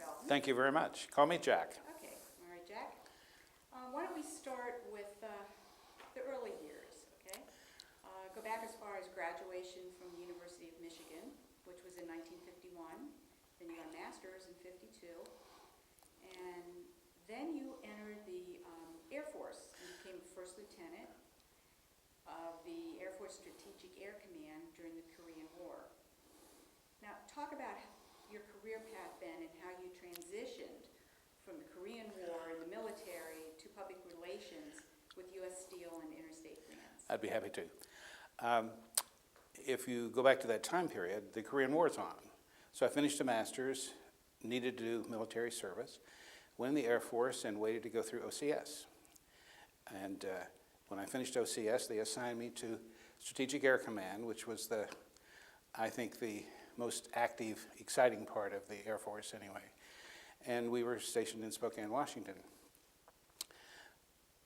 Felton. Thank you very much. Call me Jack. Okay, all right, Jack. Why don't we start with the early years, okay? Go back as far as graduation from the University of Michigan, which was in 1951. Then you got a master's in 52. And then you entered the Air Force and became first lieutenant of the Air Force Strategic Air Command during the Korean War. Now, talk about your career path then and how you transitioned from the Korean War and the military to public relations with U.S. Steel and Interstate Brands. I'd be happy to. If you go back to that time period, the Korean War is on. So I finished a master's, needed to do military service, went in the Air Force and waited to go through OCS. And when I finished OCS, they assigned me to Strategic Air Command, which was I think the most active, exciting part of the Air Force anyway. And we were stationed in Spokane, Washington.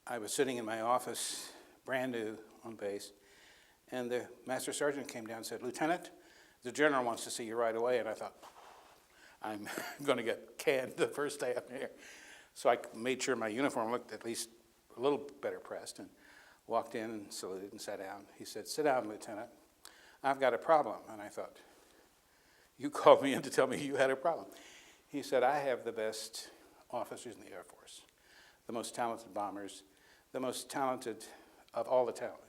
I was sitting in my office, brand new on base, and the Master Sergeant came down and said, "Lieutenant, the General wants to see you right away." And I thought, I'm going to get canned the first day up here. So I made sure my uniform looked at least a little better pressed and walked in and saluted and sat down. He said, "Sit down, Lieutenant. I've got a problem." And I thought, you called me in to tell me you had a problem. He said, "I have the best officers in the Air Force, the most talented bombers, the most talented of all the talent."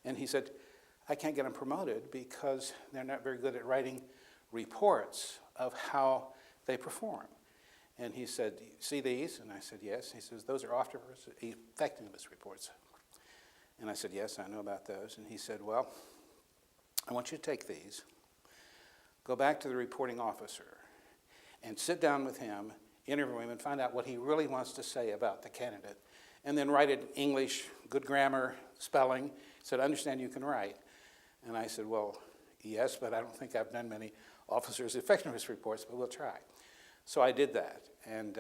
And he said, "I can't get them promoted because they're not very good at writing reports of how they perform." And he said, "See these?" And I said, "Yes." He says, "Those are officers' effectiveness reports." And I said, "Yes, I know about those." And he said, "Well, I want you to take these, go back to the reporting officer, and sit down with him, interview him, and find out what he really wants to say about the candidate. And then write it in English, good grammar, spelling." He said, "I understand you can write." And I said, "Well, yes, but I don't think I've done many officers' effectiveness reports, but we'll try." So I did that, and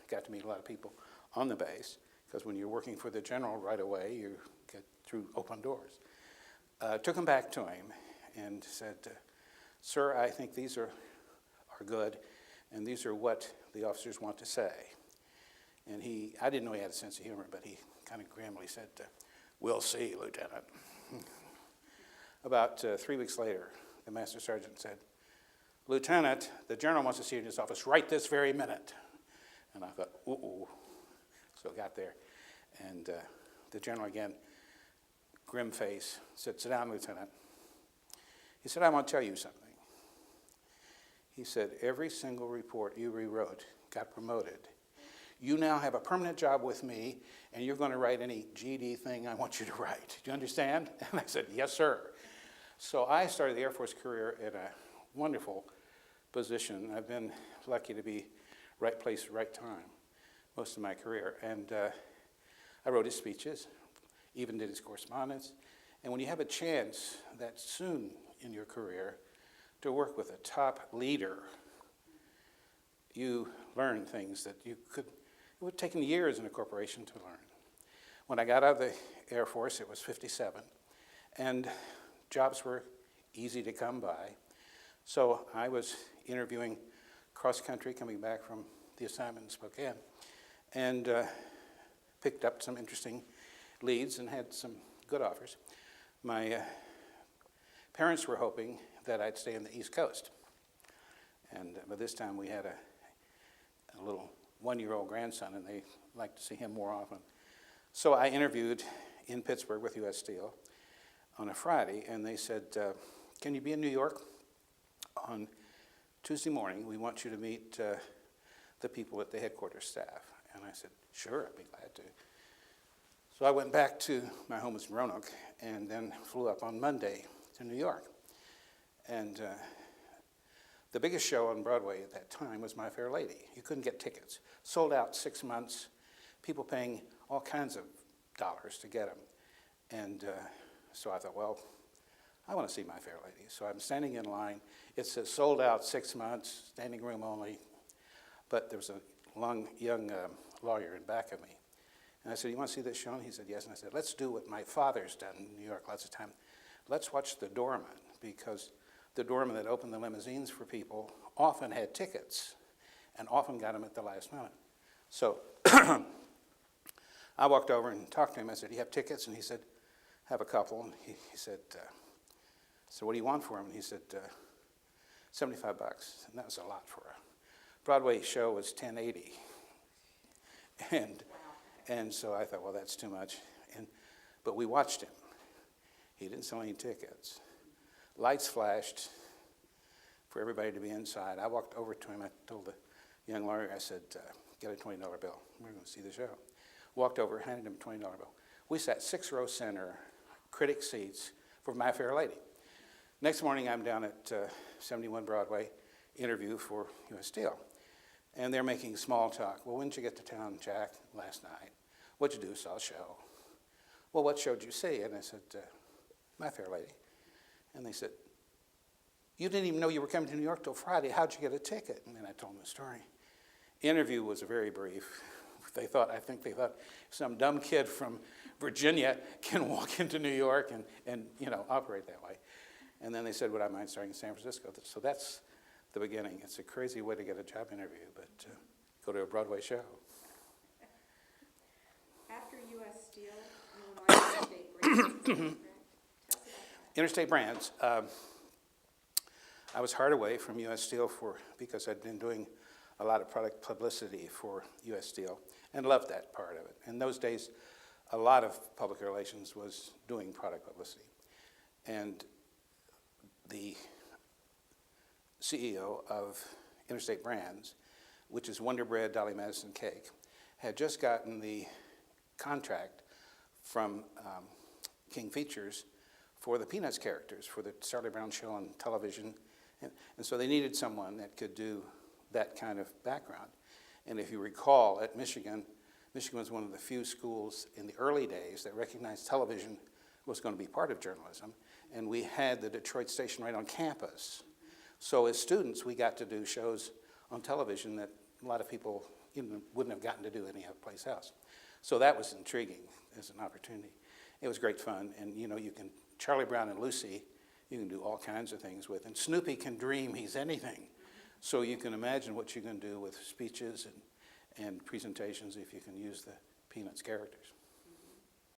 got to meet a lot of people on the base, because when you're working for the General right away, you get through open doors. Took them back to him and said, "Sir, I think these are good, and these are what the officers want to say." And I didn't know he had a sense of humor, but he kind of grimly said, "We'll see, Lieutenant." About 3 weeks later, the Master Sergeant said, "Lieutenant, the General wants to see you in his office right this very minute." And I thought, ooh. So I got there, and the General again, grim face, said, "Sit down, Lieutenant." He said, "I want to tell you something." He said, "Every single report you rewrote got promoted. You now have a permanent job with me, and you're going to write any GD thing I want you to write. Do you understand?" And I said, "Yes, sir." So I started the Air Force career in a wonderful position. I've been lucky to be right place, right time most of my career. And I wrote his speeches, even did his correspondence. And when you have a chance that soon in your career to work with a top leader, you learn things that it would have taken years in a corporation to learn. When I got out of the Air Force, it was 57, and jobs were easy to come by. So I was interviewing cross-country, coming back from the assignment in Spokane, and picked up some interesting leads and had some good offers. My parents were hoping that I'd stay on the East Coast. And by this time we had a little one-year-old grandson, and they liked to see him more often. So I interviewed in Pittsburgh with U.S. Steel on a Friday, and they said, "Can you be in New York on Tuesday morning? We want you to meet the people at the headquarters staff." And I said, "Sure, I'd be glad to." So I went back to my home in Roanoke, and then flew up on Monday to New York. And the biggest show on Broadway at that time was My Fair Lady. You couldn't get tickets. Sold out 6 months, people paying all kinds of dollars to get them. And so I thought, well, I want to see My Fair Lady. So I'm standing in line. It says sold out 6 months, standing room only. But there was a young lawyer in back of me. And I said, "You want to see this show?" And he said, "Yes." And I said, "Let's do what my father's done in New York lots of time. Let's watch the doorman, because the doorman that opened the limousines for people often had tickets. and often got them at the last minute. So I walked over and talked to him. I said, "Do you have tickets?" And he said, "Have a couple." And he said, "So what do you want for them?" And he said, $75. And that was a lot for a Broadway show. Was $10.80. And so I thought, well, that's too much. But we watched him. He didn't sell any tickets. Lights flashed for everybody to be inside. I walked over to him. I told the young lawyer, I said, "Get a $20 bill. We're going to see the show." Walked over, handed him a $20 bill. We sat 6-row center, critic seats for My Fair Lady. Next morning, I'm down at 71 Broadway, interview for U.S. Steel. And they're making small talk. "Well, when did you get to town, Jack?" "Last night." "What'd you do?" "Saw a show." "Well, what show did you see?" And I said, "My Fair Lady." And they said, "You didn't even know you were coming to New York till Friday. How'd you get a ticket?" And then I told them the story. Interview was very brief. I think they thought some dumb kid from Virginia can walk into New York and operate that way. And then they said, "Would I mind starting in San Francisco?" So that's the beginning. It's a crazy way to get a job interview, but go to a Broadway show. After U.S. Steel, you went on to Interstate Brands, correct? Tell us about that. Interstate Brands. I was hard away from U.S. Steel because I'd been doing a lot of product publicity for U.S. Steel and loved that part of it. In those days, a lot of public relations was doing product publicity. And the CEO of Interstate Brands, which is Wonder Bread, Dolly Madison Cake, had just gotten the contract from King Features for the Peanuts characters, for the Charlie Brown show on television. And so they needed someone that could do that kind of background. And if you recall, at Michigan was one of the few schools in the early days that recognized television was going to be part of journalism. And we had the Detroit station right on campus. So as students, we got to do shows on television that a lot of people wouldn't have gotten to do any other place else. So that was intriguing as an opportunity. It was great fun. And Charlie Brown and Lucy, you can do all kinds of things with. And Snoopy can dream he's anything. So you can imagine what you can do with speeches and presentations if you can use the Peanuts characters.